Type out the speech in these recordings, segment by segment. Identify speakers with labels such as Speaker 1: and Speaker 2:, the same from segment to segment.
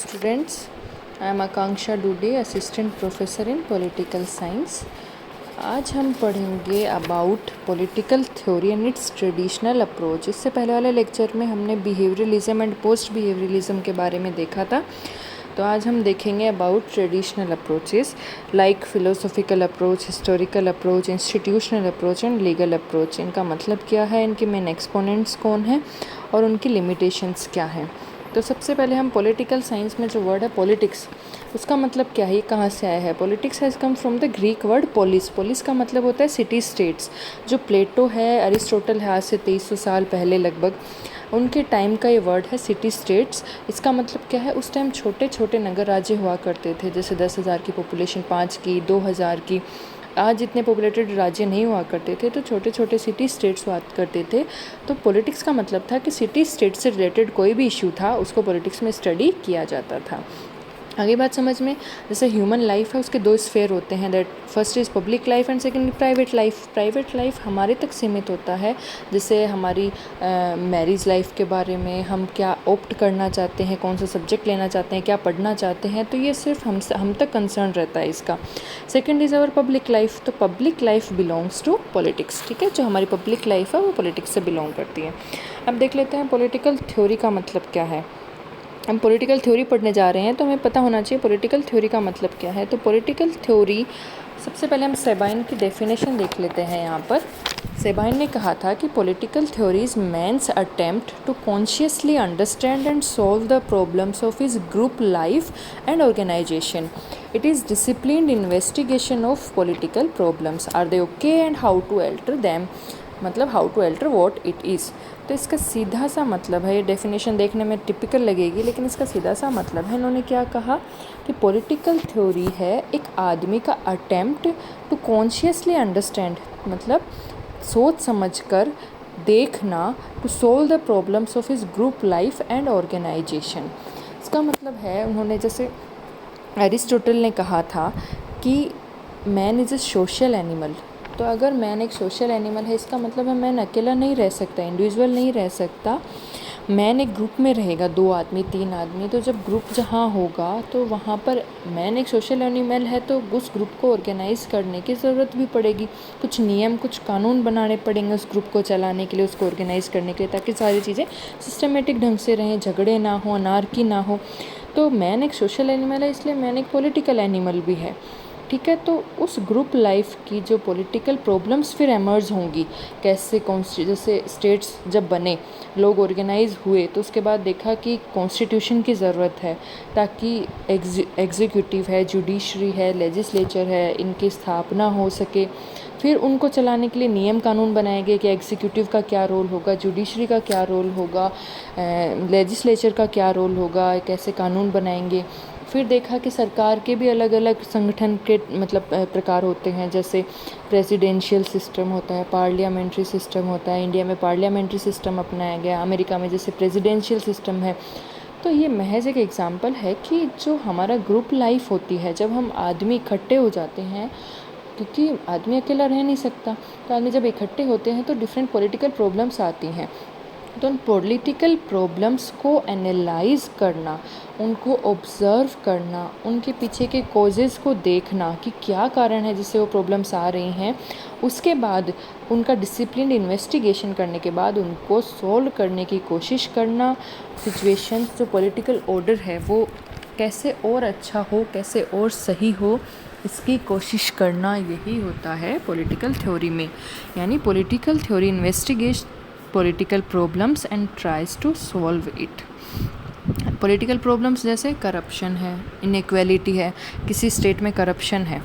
Speaker 1: Students, I am Akanksha Dude, assistant professor in political science. आज हम पढ़ेंगे about political theory and it's traditional approach. इससे पहले वाले लेक्चर में हमने बिहेवियरलिज्म एंड पोस्ट बिहेवियरलिज्म के बारे में देखा था। तो आज हम देखेंगे about traditional approaches like philosophical approach, historical approach, institutional approach and legal approach. इनका मतलब क्या है, इनके मेन एक्सपोनेंट्स कौन हैं और उनकी लिमिटेशंस क्या हैं। तो सबसे पहले हम पॉलिटिकल साइंस में जो वर्ड है पॉलिटिक्स, उसका मतलब क्या है, ये कहाँ से आया है। Politics has come from the Greek word police. Police का मतलब होता है सिटी स्टेट्स। जो प्लेटो है, अरिस्टोटल है, आज से 2300 साल पहले लगभग, उनके टाइम का ये वर्ड है सिटी स्टेट्स। इसका मतलब क्या है, उस टाइम छोटे छोटे नगर राज्य हुआ करते थे, जैसे 10,000 की पॉपुलेशन, 5 की, 2,000 की। आज इतने पॉपुलेटेड राज्य नहीं हुआ करते थे, तो छोटे छोटे सिटी स्टेट्स हुआ करते थे। तो पॉलिटिक्स का मतलब था कि सिटी स्टेट से रिलेटेड कोई भी इशू था उसको पॉलिटिक्स में स्टडी किया जाता था। आगे बात समझ में, जैसे ह्यूमन लाइफ है, उसके दो स्फेयर होते हैं, that first is public life and second private life. Private life हमारे तक सीमित होता है, जैसे हमारी मैरिज लाइफ के बारे में, हम क्या ऑप्ट करना चाहते हैं, कौन सा सब्जेक्ट लेना चाहते हैं, क्या पढ़ना चाहते हैं, तो ये सिर्फ हम तक कंसर्न रहता है इसका। Second is our public life. तो public life belongs to politics, ठीक है। जो हमारी पब्लिक लाइफ है वो पॉलिटिक्स से बिलोंग करती है। अब देख लेते हैं पॉलिटिकल थ्योरी का मतलब क्या है। हम पॉलिटिकल थ्योरी पढ़ने जा रहे हैं तो हमें पता होना चाहिए पॉलिटिकल थ्योरी का मतलब क्या है। तो पॉलिटिकल थ्योरी, सबसे पहले हम सेबाइन की डेफिनेशन देख लेते हैं। यहाँ पर सेबाइन ने कहा था कि political theory is man's attempt to consciously understand and solve the problems of his group life and organisation. It is disciplined investigation of political problems, are they okay and how to alter them, मतलब how to alter what it is. तो इसका सीधा सा मतलब है, ये definition देखने में टिपिकल लगेगी लेकिन इसका सीधा सा मतलब है, इन्होंने क्या कहा कि पॉलिटिकल थ्योरी है एक आदमी का अटेम्प्ट टू कॉन्शियसली अंडरस्टैंड, मतलब सोच समझकर देखना, to solve the problems of his group life and organization. इसका मतलब है, उन्होंने जैसे अरिस्टोटल ने कहा था कि man is a social animal. तो अगर मैन एक सोशल एनिमल है, इसका मतलब है मैन अकेला नहीं रह सकता, इंडिविजुअल नहीं रह सकता। मैन एक ग्रुप में रहेगा, 2 आदमी 3 आदमी। तो जब ग्रुप जहाँ होगा तो वहाँ पर मैन एक सोशल एनिमल है, तो उस ग्रुप को ऑर्गेनाइज करने की ज़रूरत भी पड़ेगी। कुछ नियम, कुछ कानून बनाने पड़ेंगे उस ग्रुप को चलाने के लिए, उसको ऑर्गेनाइज करने के लिए, ताकि सारी चीज़ें सिस्टमेटिक ढंग से रहें, झगड़े ना हो, अनार्की ना हो। तो मैन एक सोशल एनिमल है, इसलिए मैन एक पॉलिटिकल एनिमल भी है, ठीक है। तो उस ग्रुप लाइफ की जो पॉलिटिकल प्रॉब्लम्स फिर एमर्ज होंगी, कैसे जैसे स्टेट्स जब बने, लोग ऑर्गेनाइज हुए, तो उसके बाद देखा कि कॉन्स्टिट्यूशन की ज़रूरत है, ताकि एग्जीक्यूटिव है, जुडिशरी है, लेजिस्लेचर है, इनकी स्थापना हो सके। फिर उनको चलाने के लिए नियम कानून बनाए गए कि एग्जीक्यूटिव का क्या रोल होगा, जुडिशरी का क्या रोल होगा, लेजिस्लेचर का क्या रोल होगा, कैसे कानून बनाएंगे। फिर देखा कि सरकार के भी अलग अलग संगठन के मतलब प्रकार होते हैं, जैसे प्रेसिडेंशियल सिस्टम होता है, पार्लियामेंट्री सिस्टम होता है। इंडिया में पार्लियामेंट्री सिस्टम अपनाया गया, अमेरिका में जैसे प्रेसिडेंशियल सिस्टम है। तो ये महज एक एग्जांपल है कि जो हमारा ग्रुप लाइफ होती है, जब हम आदमी इकट्ठे हो जाते हैं, क्योंकि आदमी अकेला रह नहीं सकता, तो आदमी जब इकट्ठे होते हैं तो डिफरेंट पॉलिटिकल प्रॉब्लम्स आती हैं। तो उन पॉलिटिकल प्रॉब्लम्स को एनालाइज करना, उनको ऑब्ज़र्व करना, उनके पीछे के कॉजेज़ को देखना कि क्या कारण है जिससे वो प्रॉब्लम्स आ रही हैं, उसके बाद उनका डिसिप्लिन इन्वेस्टिगेशन करने के बाद उनको सॉल्व करने की कोशिश करना। सिचुएशन, जो पॉलिटिकल ऑर्डर है वो कैसे और अच्छा हो, कैसे और सही हो, इसकी कोशिश करना, यही होता है पॉलिटिकल थ्योरी में। यानी political theory investigate political problems and tries to solve it. Political problems जैसे करप्शन है, इनइक्वालिटी है, किसी स्टेट में करप्शन है,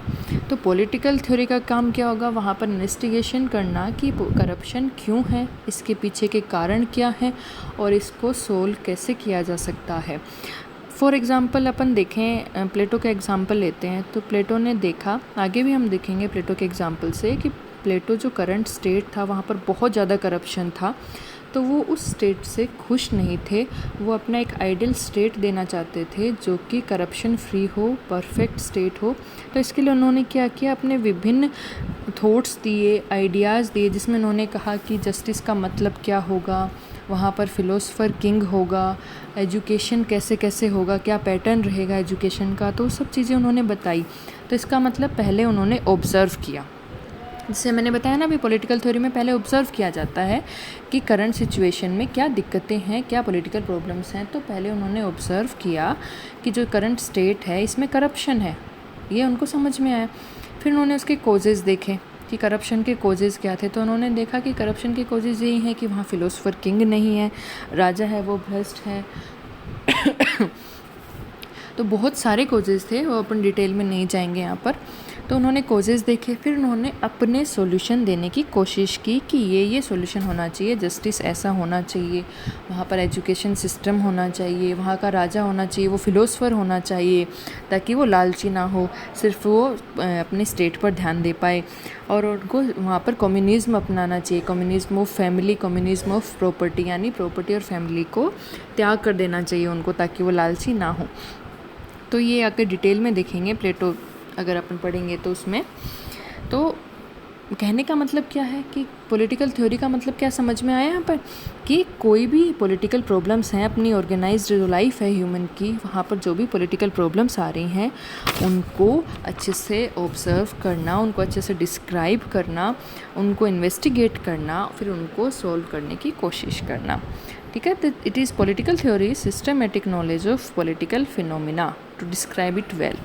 Speaker 1: तो पॉलिटिकल थ्योरी का काम क्या होगा, वहाँ पर इन्वेस्टिगेशन करना कि करप्शन क्यों है, इसके पीछे के कारण क्या हैं और इसको सोल्व कैसे किया जा सकता है। फॉर एग्ज़ाम्पल अपन देखें, प्लेटो का एग्ज़ाम्पल लेते हैं। तो प्लेटो ने देखा, आगे भी हम देखेंगे प्लेटो के एग्ज़ाम्पल से, कि प्लेटो जो करंट स्टेट था वहाँ पर बहुत ज़्यादा करप्शन था, तो वो उस स्टेट से खुश नहीं थे। वो अपना एक आइडियल स्टेट देना चाहते थे जो कि करप्शन फ्री हो, परफेक्ट स्टेट हो। तो इसके लिए उन्होंने क्या किया, अपने विभिन्न थॉट्स दिए, आइडियाज़ दिए, जिसमें उन्होंने कहा कि जस्टिस का मतलब क्या होगा, वहाँ पर फिलोसफर किंग होगा, एजुकेशन कैसे कैसे होगा, क्या पैटर्न रहेगा एजुकेशन का, तो सब चीज़ें उन्होंने बताई। तो इसका मतलब पहले उन्होंने ऑब्ज़र्व किया। जैसे मैंने बताया ना, अभी पॉलिटिकल थ्योरी में पहले ऑब्ज़र्व किया जाता है कि करंट सिचुएशन में क्या दिक्कतें हैं, क्या पॉलिटिकल प्रॉब्लम्स हैं। तो पहले उन्होंने ऑब्ज़र्व किया कि जो करंट स्टेट है इसमें करप्शन है, ये उनको समझ में आया। फिर उन्होंने उसके कॉजेज़ देखे कि करप्शन के कॉजेज़ क्या थे। तो उन्होंने देखा कि करप्शन के कॉजेज़ यही हैं कि वहाँ फिलोसफर किंग नहीं है, राजा है वो भ्रष्ट है। तो बहुत सारे कॉजेज़ थे, वो अपन डिटेल में नहीं जाएंगे यहाँ पर। तो उन्होंने कॉजेज़ देखे, फिर उन्होंने अपने सॉल्यूशन देने की कोशिश की कि ये सॉल्यूशन होना चाहिए, जस्टिस ऐसा होना चाहिए, वहाँ पर एजुकेशन सिस्टम होना चाहिए, वहाँ का राजा होना चाहिए, वो फिलोसफर होना चाहिए ताकि वो लालची ना हो, सिर्फ वो अपने स्टेट पर ध्यान दे पाए। और उनको वहाँ पर कम्युनिज़्म अपनाना चाहिए, communism of family, communism of property, यानी प्रॉपर्टी और फैमिली को त्याग कर देना चाहिए उनको ताकि वो लालची ना हो। तो ये आगे डिटेल में देखेंगे प्लेटो अगर अपन पढ़ेंगे तो उसमें। तो कहने का मतलब क्या है कि पॉलिटिकल थ्योरी का मतलब क्या समझ में आया यहाँ पर, कि कोई भी पॉलिटिकल प्रॉब्लम्स हैं, अपनी ऑर्गेनाइज्ड जो लाइफ है ह्यूमन की, वहाँ पर जो भी पॉलिटिकल प्रॉब्लम्स आ रही हैं उनको अच्छे से ऑब्ज़र्व करना, उनको अच्छे से डिस्क्राइब करना, उनको इन्वेस्टिगेट करना, फिर उनको सॉल्व करने की कोशिश करना। ठीक है, it is political theory systematic knowledge of political phenomena to describe it well.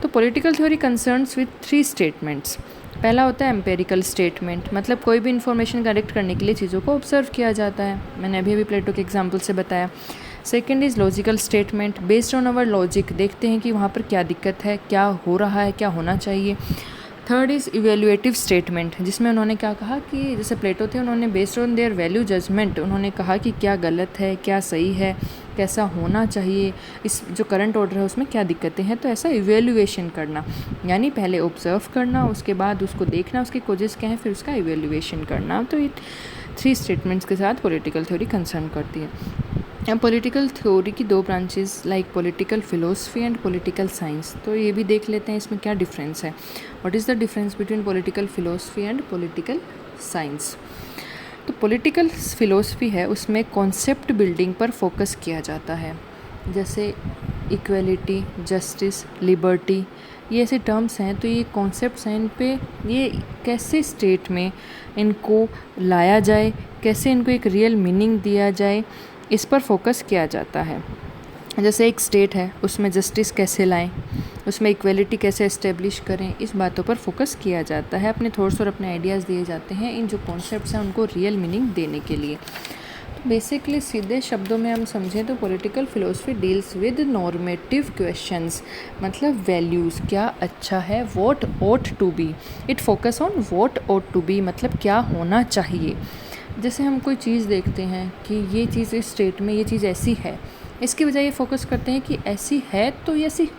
Speaker 1: तो political theory concerns with 3 statements. पहला होता है एम्पेरिकल स्टेटमेंट, मतलब कोई भी इन्फॉर्मेशन कलेक्ट करने के लिए चीज़ों को ऑब्जर्व किया जाता है, मैंने अभी प्लेटो के एग्जांपल से बताया। Second is logical statement, based on our logic, देखते हैं कि वहाँ पर क्या दिक्कत है, क्या हो रहा है, क्या होना चाहिए। थर्ड इज़ इवेल्युएटिव स्टेटमेंट, जिसमें उन्होंने क्या कहा कि जैसे प्लेटो थे, उन्होंने based on their value judgment उन्होंने कहा कि क्या गलत है, क्या सही है, कैसा होना चाहिए, इस जो करंट ऑर्डर है उसमें क्या दिक्कतें हैं। तो ऐसा इवेल्युएशन करना, यानी पहले ऑब्जर्व करना, उसके बाद उसको देखना उसके कोजेस क्या हैं, फिर उसका इवेल्युएशन करना। तो ये 3 स्टेटमेंट्स के साथ पॉलिटिकल थ्योरी कंसर्न करती है। अब पॉलिटिकल थ्योरी की 2 branches like political philosophy and political science, तो ये भी देख लेते हैं इसमें क्या डिफरेंस है। What is the difference between political philosophy and political science. तो पॉलिटिकल फिलोसफी है, उसमें कॉन्सेप्ट बिल्डिंग पर फोकस किया जाता है, जैसे इक्वलिटी, जस्टिस, लिबर्टी, ये ऐसे टर्म्स हैं। तो ये कॉन्सेप्ट्स हैं, इन पे ये कैसे स्टेट में इनको लाया जाए, कैसे इनको एक रियल मीनिंग दिया जाए, इस पर फोकस किया जाता है। जैसे एक स्टेट है, उसमें जस्टिस कैसे लाएं, उसमें इक्वलिटी कैसे इस्टेब्लिश करें, इस बातों पर फोकस किया जाता है। अपने थॉट्स और अपने आइडियाज़ दिए जाते हैं इन जो कॉन्सेप्ट्स हैं उनको रियल मीनिंग देने के लिए। तो बेसिकली सीधे शब्दों में हम समझें तो political philosophy deals with normative questions, मतलब वैल्यूज़, क्या अच्छा है, what ought to be. It focus on what ought to be, मतलब क्या होना चाहिए। जैसे हम कोई चीज़ देखते हैं कि ये चीज़ इस स्टेट में ये चीज़ ऐसी है, इसके बजाय ये फोकस करते हैं कि ऐसी है तो ये ऐसी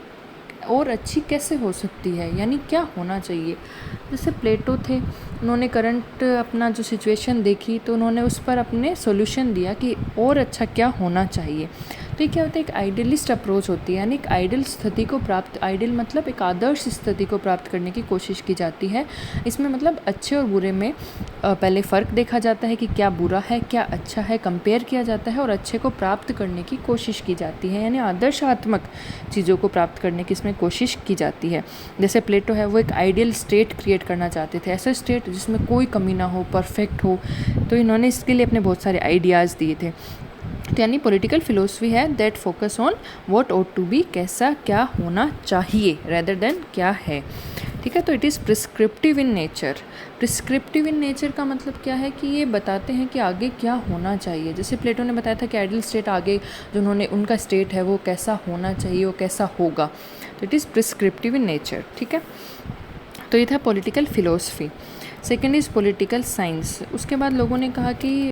Speaker 1: और अच्छी कैसे हो सकती है, यानी क्या होना चाहिए। जैसे प्लेटो थे, उन्होंने करंट अपना जो सिचुएशन देखी तो उन्होंने उस पर अपने सॉल्यूशन दिया कि और अच्छा क्या होना चाहिए। तो ये क्या होता है, एक आइडियलिस्ट अप्रोच होती है, यानी एक आइडियल स्थिति को प्राप्त, आइडियल मतलब एक आदर्श स्थिति को प्राप्त करने की कोशिश की जाती है। इसमें मतलब अच्छे और बुरे में पहले फ़र्क देखा जाता है कि क्या बुरा है क्या अच्छा है, कंपेयर किया जाता है और अच्छे को प्राप्त करने की कोशिश की जाती है, यानी आदर्शात्मक चीज़ों को प्राप्त करने की इसमें कोशिश की जाती है। जैसे प्लेटो है, वो एक आइडियल स्टेट क्रिएट करना चाहते थे, ऐसा स्टेट जिसमें कोई कमी ना हो, परफेक्ट हो। तो इन्होंने इसके लिए अपने बहुत सारे आइडियाज़ दिए थे। तो यानी पॉलिटिकल फिलोसफी है that focus on what ought to be, कैसा क्या होना चाहिए, रेदर देन क्या है। ठीक है, तो it is prescriptive in nature. Prescriptive in nature का मतलब क्या है कि ये बताते हैं कि आगे क्या होना चाहिए। जैसे प्लेटो ने बताया था कि आइडियल स्टेट, आगे जो उन्होंने उनका स्टेट है वो कैसा होना चाहिए, वो कैसा होगा। तो it is prescriptive in nature. ठीक है, तो ये था political philosophy. Second is political science. उसके बाद लोगों ने कहा कि